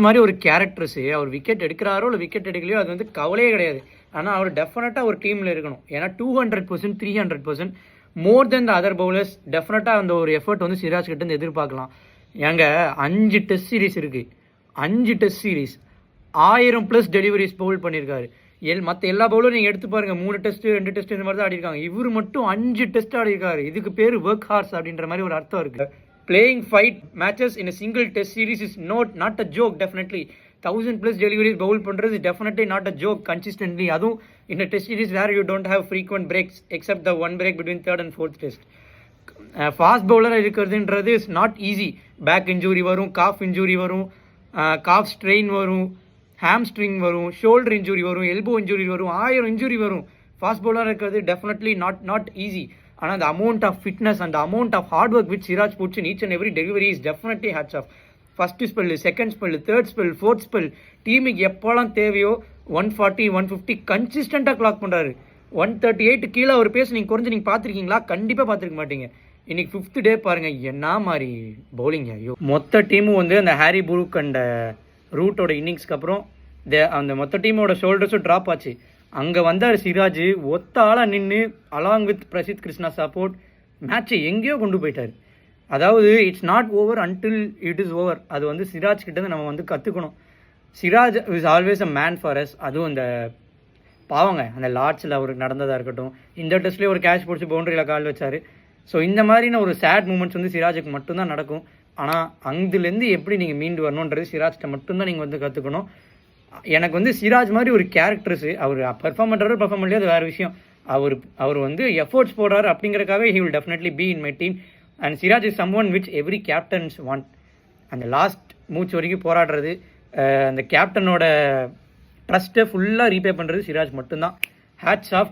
மாதிரி ஒரு கேரக்டர்ஸு அவர் விக்கெட் எடுக்கிறாரோ இல்லை விக்கெட் எடுக்கலையோ அது வந்து கவலையே கிடையாது. ஆனால் அவர் டெஃபினட்டாக ஒரு டீமில் இருக்கணும். ஏன்னா 200%, 300% மோர் தென் த அதர் பவுலர்ஸ். டெஃபினட்டாக அந்த ஒரு எஃபர்ட் வந்து சிராஜ் கிட்ட இருந்து எதிர்பார்க்கலாம். ஏங்க 5 டெஸ்ட் சீரிஸ் இருக்குது, 5 டெஸ்ட் சீரிஸ் 1000+ டெலிவரிஸ் பவுல் பண்ணியிருக்காரு. மற்ற எல்லா பவுலரும் நீங்கள் எடுத்து பாருங்கள், 3 டெஸ்ட்டு 2 டெஸ்ட் இந்த மாதிரி தான் ஆடிருக்காங்க. இவர் மட்டும் 5 டெஸ்ட் ஆடிருக்காரு. இதுக்கு பேர் ஒர்க் ஹார்ஸ் அப்படின்ற மாதிரி ஒரு அர்த்தம் இருக்குது. Playing 5 matches in a single test series is not a joke. Definitely 1000+ deliveries bowl பண்றது definitely not a joke consistently. அதுவும் in a test series where you don't have frequent breaks except the one break between third and fourth test. Fast பவுலராக இருக்கிறதுன்றது is not easy. Back injury வரும், calf injury வரும், calf strain வரும், hamstring வரும், shoulder injury வரும், elbow injury வரும், 1000 injury வரும். Fast பவுலராக இருக்கிறது டெஃபினெட்லி நாட் ஈஸி. ஆனால் அந்த அமௌண்ட் ஆஃப் ஃபிட்னஸ், அந்த amount of hard work which Siraj puts in each and every delivery is definitely hats off. First spell, second spell, third spell, fourth spell, டீமுக்கு எப்போலாம் தேவையோ 140, 150 கன்சிஸ்டண்ட்டாக clock பண்ணுறாரு. 138 கீழே ஒரு பேஸ் நீங்கள் குறைஞ்சி நீங்கள் பார்த்துருக்கீங்களா? கண்டிப்பாக பார்த்துருக்க மாட்டீங்க. இன்னைக்கு 5th டே பாருங்கள், என்ன மாதிரி பவுலிங். ஐயோ, மொத்த டீமும் வந்து அந்த ஹாரி புரூக் அண்ட் ரூட்டோட இன்னிங்ஸ்க்கு அப்புறம் அந்த மொத்த டீமோட ஷோல்டர்ஸும் ட்ராப் ஆச்சு. அங்கே வந்தார் சிராஜ், ஒத்த ஆளாக நின்று along with Prasidh Krishna support மேட்சை எங்கேயோ கொண்டு போயிட்டார். அதாவது it's not over until it is over. அது வந்து சிராஜ் கிட்டேருந்து நம்ம வந்து கற்றுக்கணும். Siraj is always a man for us. அதுவும் அந்த பாவங்க அந்த லார்ட்ஸில் அவருக்கு நடந்ததாக இருக்கட்டும், இந்த டெஸ்ட்லேயே ஒரு கேட்ச் பிடிச்சி பவுண்டரியில் கால் வச்சார். ஸோ இந்த மாதிரின ஒரு சேட் மூமெண்ட்ஸ் வந்து சிராஜுக்கு மட்டும்தான் நடக்கும். ஆனால் அங்குலேருந்து எப்படி நீங்கள் மீண்டு வரணுன்றது சிராஜ்கிட்ட மட்டும்தான் நீங்கள் வந்து கற்றுக்கணும். எனக்கு வந்து சிராஜ் மாதிரி ஒரு கேரக்டர்ஸு, அவர் பெர்ஃபார்ம் பண்ணுறாரு பெர்ஃபார்ம் பண்ணலையோ அது வேறு விஷயம். அவர் வந்து எஃபோர்ட்ஸ் போடுறாரு அப்படிங்கிறக்காகவே he will definitely be in my team. And Siraj is someone which every captains want. அந்த லாஸ்ட் மூச்சு வரைக்கும் போராடுறது, அந்த கேப்டனோட ட்ரஸ்ட்டை ஃபுல்லாக ரீபே பண்ணுறது சிராஜ் மட்டும்தான். Hats of.